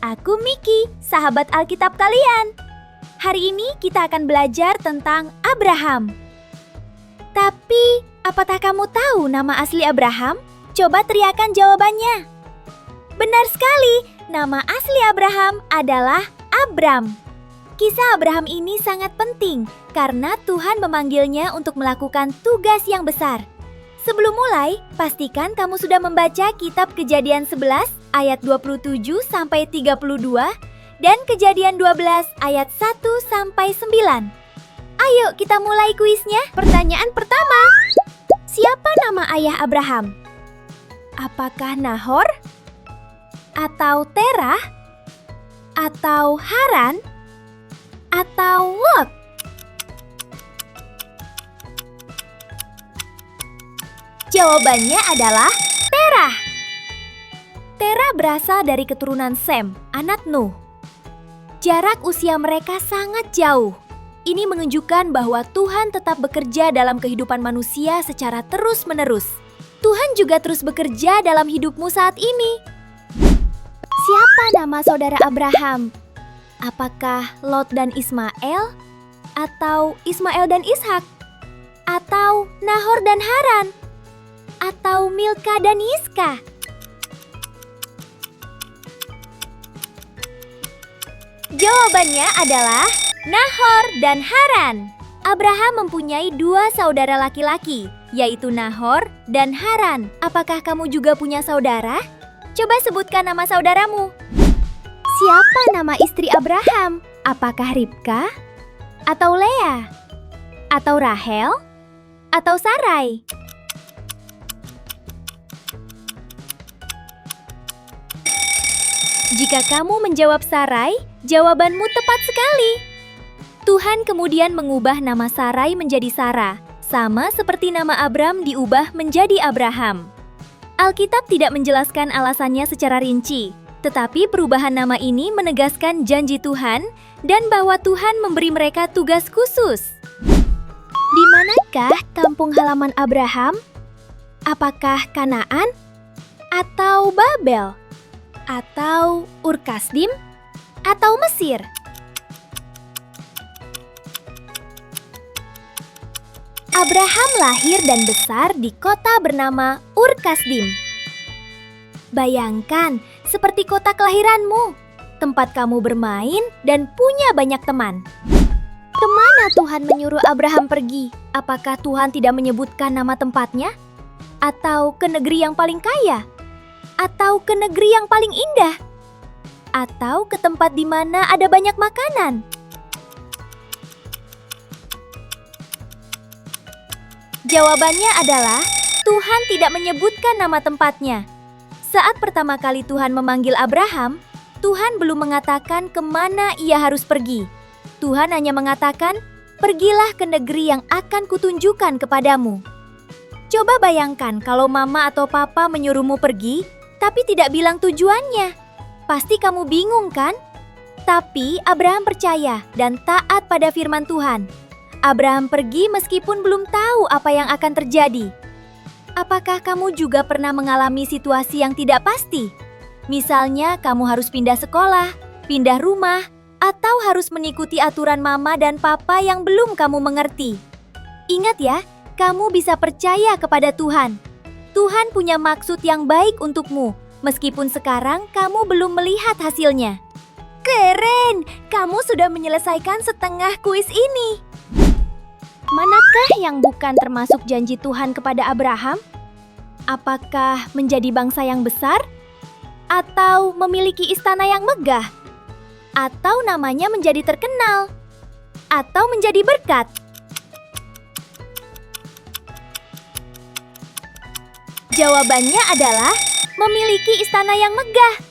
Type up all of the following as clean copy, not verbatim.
Aku Miki, sahabat Alkitab kalian. Hari ini kita akan belajar tentang Abraham. Tapi, apakah kamu tahu nama asli Abraham? Coba teriakan jawabannya. Benar sekali, nama asli Abraham adalah Abram. Kisah Abraham ini sangat penting karena Tuhan memanggilnya untuk melakukan tugas yang besar. Sebelum mulai, pastikan kamu sudah membaca kitab Kejadian 11 ayat 27 sampai 32 dan Kejadian 12 ayat 1 sampai 9. Ayo kita mulai kuisnya. Pertanyaan pertama. Siapa nama ayah Abraham? Apakah Nahor? Atau Terah? Atau Haran? Atau Lot? Jawabannya adalah Terah. Terah berasal dari keturunan Sem, anak Nuh. Jarak usia mereka sangat jauh. Ini menunjukkan bahwa Tuhan tetap bekerja dalam kehidupan manusia secara terus-menerus. Tuhan juga terus bekerja dalam hidupmu saat ini. Siapa nama saudara Abraham? Apakah Lot dan Ismail? Atau Ismail dan Ishak? Atau Nahor dan Haran? Atau Milka dan Yiska? Jawabannya adalah Nahor dan Haran. Abraham mempunyai dua saudara laki-laki, yaitu Nahor dan Haran. Apakah kamu juga punya saudara? Coba sebutkan nama saudaramu. Siapa nama istri Abraham? Apakah Ribka? Atau Lea? Atau Rahel? Atau Sarai? Jika kamu menjawab Sarai, jawabanmu tepat sekali. Tuhan kemudian mengubah nama Sarai menjadi Sarah, sama seperti nama Abram diubah menjadi Abraham. Alkitab tidak menjelaskan alasannya secara rinci, tetapi perubahan nama ini menegaskan janji Tuhan dan bahwa Tuhan memberi mereka tugas khusus. Di manakah kampung halaman Abraham? Apakah Kanaan? Atau Babel? Atau Ur-Kasdim? Atau Mesir? Abraham lahir dan besar di kota bernama Ur-Kasdim. Bayangkan, seperti kota kelahiranmu, tempat kamu bermain dan punya banyak teman. Kemana Tuhan menyuruh Abraham pergi? Apakah Tuhan tidak menyebutkan nama tempatnya? Atau ke negeri yang paling kaya? Atau ke negeri yang paling indah? Atau ke tempat di mana ada banyak makanan? Jawabannya adalah Tuhan tidak menyebutkan nama tempatnya. Saat pertama kali Tuhan memanggil Abraham, Tuhan belum mengatakan kemana ia harus pergi. Tuhan hanya mengatakan, "Pergilah ke negeri yang akan kutunjukkan kepadamu." Coba bayangkan kalau mama atau papa menyuruhmu pergi, tapi tidak bilang tujuannya. Pasti kamu bingung kan? Tapi Abraham percaya dan taat pada firman Tuhan. Abraham pergi meskipun belum tahu apa yang akan terjadi. Apakah kamu juga pernah mengalami situasi yang tidak pasti? Misalnya kamu harus pindah sekolah, pindah rumah, atau harus mengikuti aturan mama dan papa yang belum kamu mengerti. Ingat ya, kamu bisa percaya kepada Tuhan. Tuhan punya maksud yang baik untukmu, meskipun sekarang kamu belum melihat hasilnya. Keren! Kamu sudah menyelesaikan setengah kuis ini. Manakah yang bukan termasuk janji Tuhan kepada Abraham? Apakah menjadi bangsa yang besar? Atau memiliki istana yang megah? Atau namanya menjadi terkenal? Atau menjadi berkat? Jawabannya adalah memiliki istana yang megah.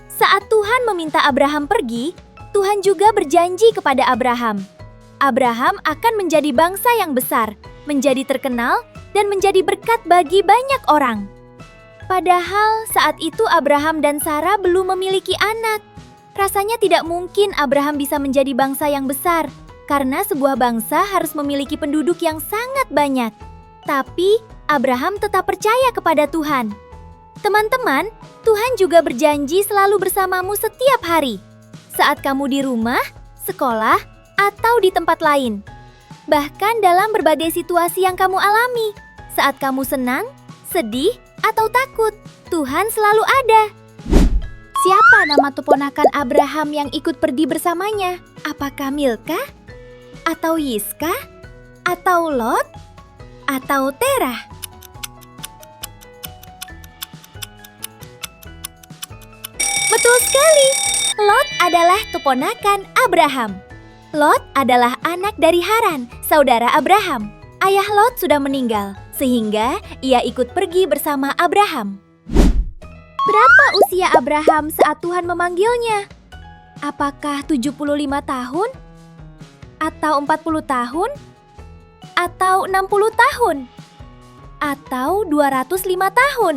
Saat Tuhan meminta Abraham pergi, Tuhan juga berjanji kepada Abraham. Abraham akan menjadi bangsa yang besar, menjadi terkenal, dan menjadi berkat bagi banyak orang. Padahal saat itu Abraham dan Sarah belum memiliki anak. Rasanya tidak mungkin Abraham bisa menjadi bangsa yang besar, karena sebuah bangsa harus memiliki penduduk yang sangat banyak. Tapi Abraham tetap percaya kepada Tuhan. Teman-teman, Tuhan juga berjanji selalu bersamamu setiap hari. Saat kamu di rumah, sekolah, atau di tempat lain. Bahkan dalam berbagai situasi yang kamu alami. Saat kamu senang, sedih, atau takut, Tuhan selalu ada. Siapa nama keponakan Abraham yang ikut pergi bersamanya? Apakah Milka? Atau Yiska? Atau Lot? Atau Terah? Betul sekali, Lot adalah keponakan Abraham. Lot adalah anak dari Haran, saudara Abraham. Ayah Lot sudah meninggal, sehingga ia ikut pergi bersama Abraham. Berapa usia Abraham saat Tuhan memanggilnya? Apakah 75 tahun? Atau 40 tahun? Atau 60 tahun? Atau 205 tahun?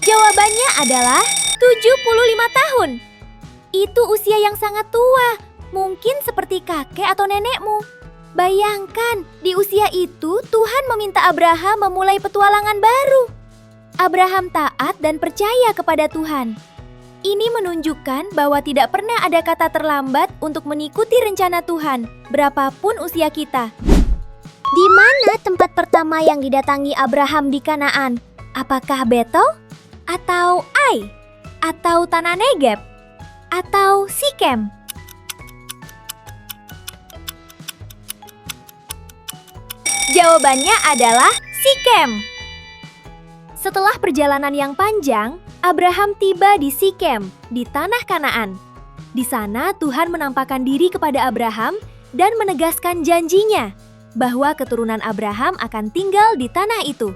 Jawabannya adalah 75 tahun. Itu usia yang sangat tua, mungkin seperti kakek atau nenekmu. Bayangkan, di usia itu Tuhan meminta Abraham memulai petualangan baru. Abraham taat dan percaya kepada Tuhan. Ini menunjukkan bahwa tidak pernah ada kata terlambat untuk mengikuti rencana Tuhan, berapapun usia kita. Di mana tempat pertama yang didatangi Abraham di Kanaan? Apakah Betel? Atau Ai? Atau tanah Negeb? Atau Sikem? Jawabannya adalah Sikem. Setelah perjalanan yang panjang, Abraham tiba di Sikem, di tanah Kanaan. Di sana Tuhan menampakkan diri kepada Abraham dan menegaskan janjinya bahwa keturunan Abraham akan tinggal di tanah itu.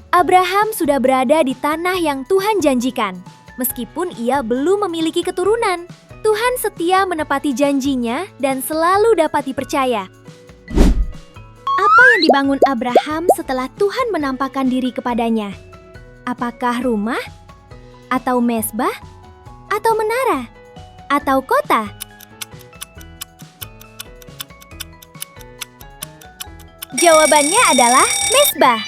Abraham sudah berada di tanah yang Tuhan janjikan. Meskipun ia belum memiliki keturunan, Tuhan setia menepati janjinya dan selalu dapat dipercaya. Apa yang dibangun Abraham setelah Tuhan menampakkan diri kepadanya? Apakah rumah? Atau mezbah? Atau menara? Atau kota? Jawabannya adalah mezbah.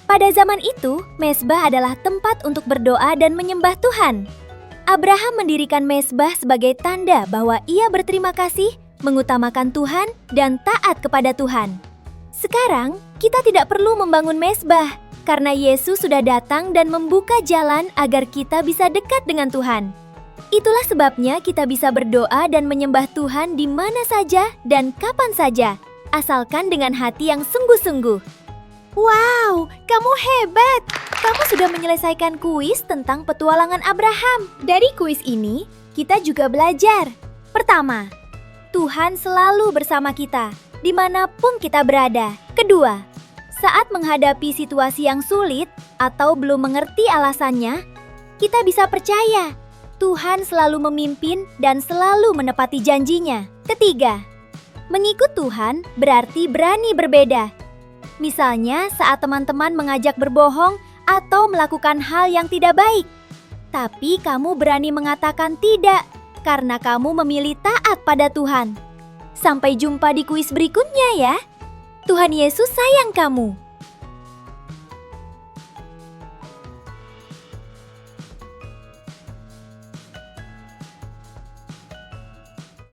Pada zaman itu, mezbah adalah tempat untuk berdoa dan menyembah Tuhan. Abraham mendirikan mezbah sebagai tanda bahwa ia berterima kasih, mengutamakan Tuhan, dan taat kepada Tuhan. Sekarang, kita tidak perlu membangun mezbah, karena Yesus sudah datang dan membuka jalan agar kita bisa dekat dengan Tuhan. Itulah sebabnya kita bisa berdoa dan menyembah Tuhan di mana saja dan kapan saja, asalkan dengan hati yang sungguh-sungguh. Wow, kamu hebat! Kamu sudah menyelesaikan kuis tentang petualangan Abraham. Dari kuis ini, kita juga belajar. Pertama, Tuhan selalu bersama kita, dimanapun kita berada. Kedua, saat menghadapi situasi yang sulit atau belum mengerti alasannya, kita bisa percaya Tuhan selalu memimpin dan selalu menepati janjinya. Ketiga, mengikut Tuhan berarti berani berbeda. Misalnya saat teman-teman mengajak berbohong atau melakukan hal yang tidak baik. Tapi kamu berani mengatakan tidak karena kamu memilih taat pada Tuhan. Sampai jumpa di kuis berikutnya ya. Tuhan Yesus sayang kamu.